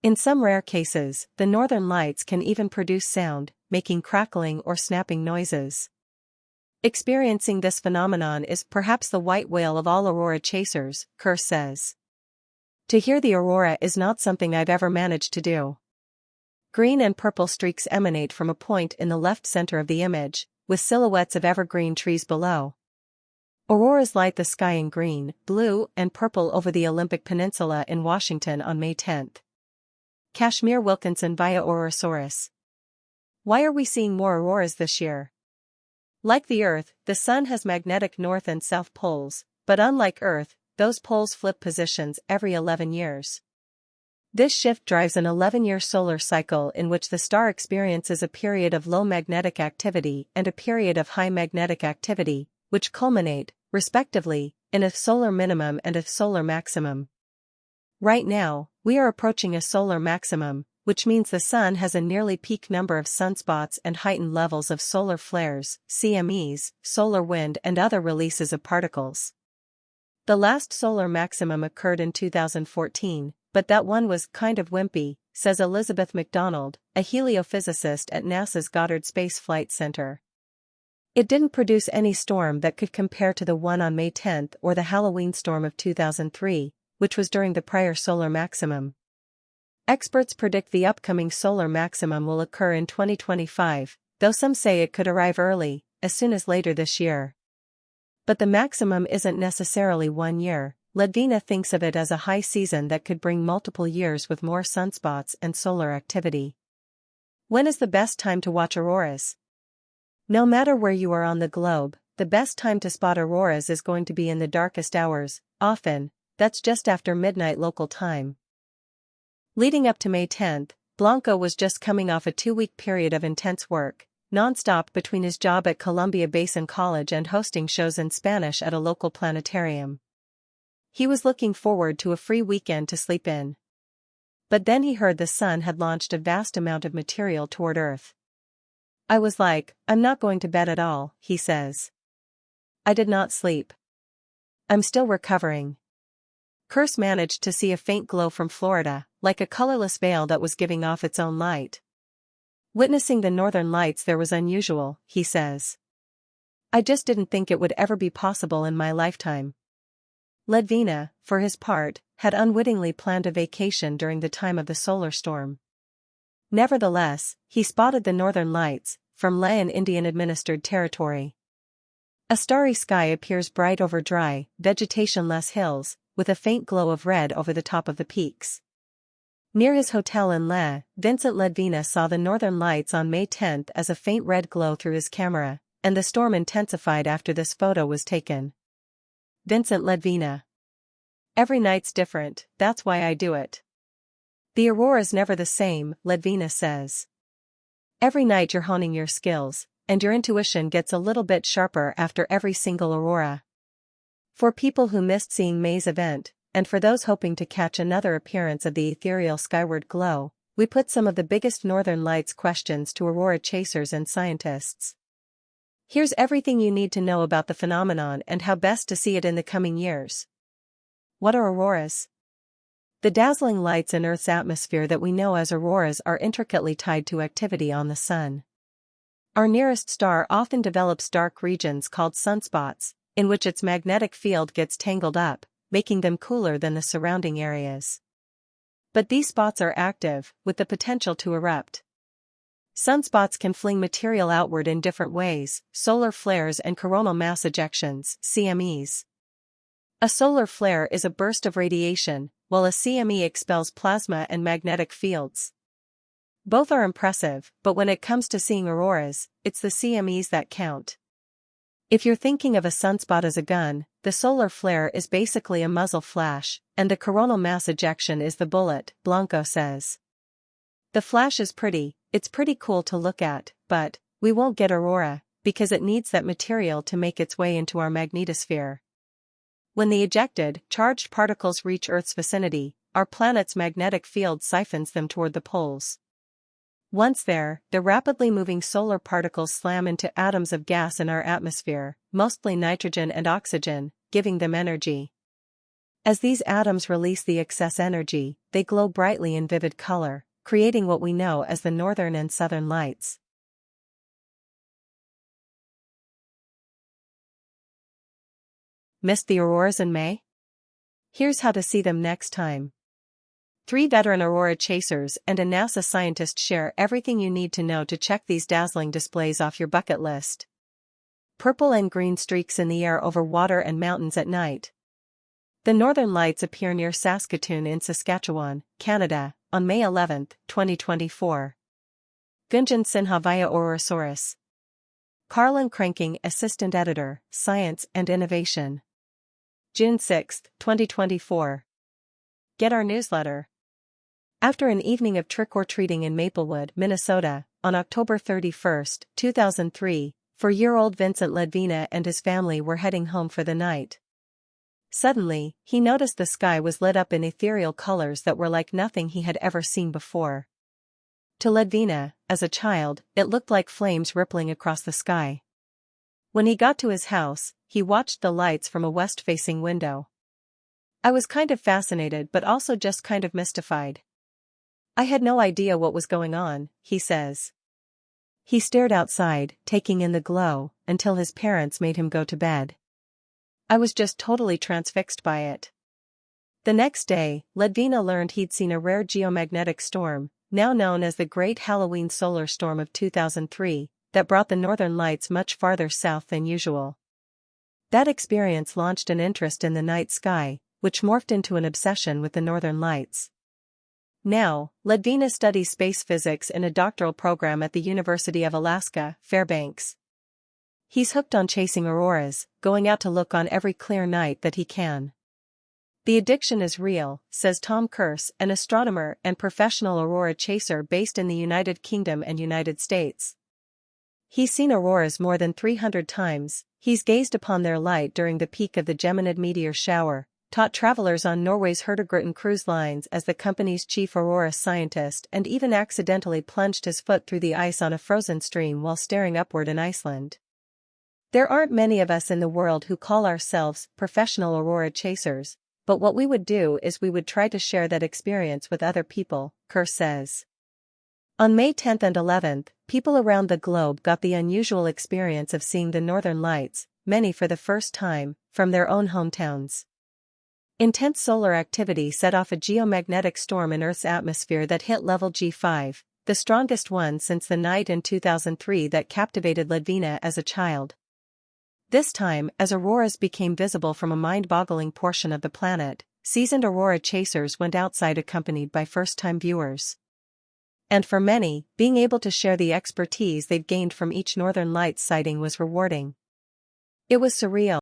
In some rare cases, the northern lights can even produce sound, making crackling or snapping noises. Experiencing this phenomenon is perhaps the white whale of all aurora chasers, Kerr says. To hear the aurora is not something I've ever managed to do. Green and purple streaks emanate from a point in the left center of the image, with silhouettes of evergreen trees below. Auroras light the sky in green, blue, and purple over the Olympic Peninsula in Washington on May 10. Kashmir Wilkinson via Aurosaurus. Why are we seeing more auroras this year? Like the Earth, the Sun has magnetic north and south poles, but unlike Earth, those poles flip positions every 11 years. This shift drives an 11-year solar cycle in which the star experiences a period of low magnetic activity and a period of high magnetic activity, which culminate, respectively, in a solar minimum and a solar maximum. Right now, we are approaching a solar maximum, which means the Sun has a nearly peak number of sunspots and heightened levels of solar flares, CMEs, solar wind and other releases of particles. The last solar maximum occurred in 2014, but that one was kind of wimpy, says Elizabeth McDonald, a heliophysicist at NASA's Goddard Space Flight Center. It didn't produce any storm that could compare to the one on May 10 or the Halloween storm of 2003, which was during the prior solar maximum. Experts predict the upcoming solar maximum will occur in 2025, though some say it could arrive early, as soon as later this year. But the maximum isn't necessarily 1 year. Ledvina thinks of it as a high season that could bring multiple years with more sunspots and solar activity. When is the best time to watch auroras? No matter where you are on the globe, the best time to spot auroras is going to be in the darkest hours, often, that's just after midnight local time. Leading up to May 10, Blanco was just coming off a 2-week period of intense work, non-stop between his job at Columbia Basin College and hosting shows in Spanish at a local planetarium. He was looking forward to a free weekend to sleep in. But then he heard the Sun had launched a vast amount of material toward Earth. I was like, I'm not going to bed at all, he says. I did not sleep. I'm still recovering. Kerr managed to see a faint glow from Florida, like a colorless veil that was giving off its own light. Witnessing the northern lights there was unusual, he says. I just didn't think it would ever be possible in my lifetime. Ledvina, for his part, had unwittingly planned a vacation during the time of the solar storm. Nevertheless, he spotted the northern lights, from Leh in Indian-administered territory. A starry sky appears bright over dry, vegetation-less hills, with a faint glow of red over the top of the peaks. Near his hotel in Leh, Vincent Ledvina saw the northern lights on May 10 as a faint red glow through his camera, and the storm intensified after this photo was taken. Vincent Ledvina. Every night's different, that's why I do it. The aurora's never the same, Ledvina says. Every night you're honing your skills, and your intuition gets a little bit sharper after every single aurora. For people who missed seeing May's event, and for those hoping to catch another appearance of the ethereal skyward glow, we put some of the biggest northern lights questions to aurora chasers and scientists. Here's everything you need to know about the phenomenon and how best to see it in the coming years. What are auroras? The dazzling lights in Earth's atmosphere that we know as auroras are intricately tied to activity on the Sun. Our nearest star often develops dark regions called sunspots, in which its magnetic field gets tangled up, making them cooler than the surrounding areas. But these spots are active, with the potential to erupt. Sunspots can fling material outward in different ways: solar flares and coronal mass ejections, CMEs. A solar flare is a burst of radiation, while a CME expels plasma and magnetic fields. Both are impressive, but when it comes to seeing auroras, it's the CMEs that count. If you're thinking of a sunspot as a gun, the solar flare is basically a muzzle flash, and the coronal mass ejection is the bullet, Blanco says. The flash is pretty, it's pretty cool to look at, but we won't get aurora, because it needs that material to make its way into our magnetosphere. When the ejected, charged particles reach Earth's vicinity, our planet's magnetic field siphons them toward the poles. Once there, the rapidly moving solar particles slam into atoms of gas in our atmosphere, mostly nitrogen and oxygen, giving them energy. As these atoms release the excess energy, they glow brightly in vivid color, creating what we know as the northern and southern lights. Missed the auroras in May? Here's how to see them next time. 3 veteran aurora chasers and a NASA scientist share everything you need to know to check these dazzling displays off your bucket list. Purple and green streaks in the air over water and mountains at night. The northern lights appear near Saskatoon in Saskatchewan, Canada, on May 11, 2024. Gunjan Sinha via Auroras. Carlin Cranking, Assistant Editor, Science and Innovation. June 6, 2024. Get our newsletter. After an evening of trick-or-treating in Maplewood, Minnesota, on October 31, 2003, 4-year-old Vincent Ledvina and his family were heading home for the night. Suddenly, he noticed the sky was lit up in ethereal colors that were like nothing he had ever seen before. To Ledvina, as a child, it looked like flames rippling across the sky. When he got to his house, he watched the lights from a west-facing window. "I was kind of fascinated but also just kind of mystified. I had no idea what was going on," he says. He stared outside, taking in the glow, until his parents made him go to bed. "I was just totally transfixed by it." The next day, Ledvina learned he'd seen a rare geomagnetic storm, now known as the Great Halloween Solar Storm of 2003, that brought the northern lights much farther south than usual. That experience launched an interest in the night sky, which morphed into an obsession with the northern lights. Now, Ledvina studies space physics in a doctoral program at the University of Alaska, Fairbanks. He's hooked on chasing auroras, going out to look on every clear night that he can. "The addiction is real," says Tom Kearse, an astronomer and professional aurora chaser based in the United Kingdom and United States. He's seen auroras more than 300 times, he's gazed upon their light during the peak of the Geminid meteor shower, taught travelers on Norway's Hurtigruten cruise lines as the company's chief aurora scientist, and even accidentally plunged his foot through the ice on a frozen stream while staring upward in Iceland. There aren't many of us in the world who call ourselves professional aurora chasers, but what we would do is we would try to share that experience with other people, Kearse says. On May 10 and 11, people around the globe got the unusual experience of seeing the northern lights, many for the first time, from their own hometowns. Intense solar activity set off a geomagnetic storm in Earth's atmosphere that hit level G5, the strongest one since the night in 2003 that captivated Ledvina as a child. This time, as auroras became visible from a mind-boggling portion of the planet, seasoned aurora chasers went outside accompanied by first-time viewers. And for many, being able to share the expertise they've gained from each northern lights sighting was rewarding. It was surreal.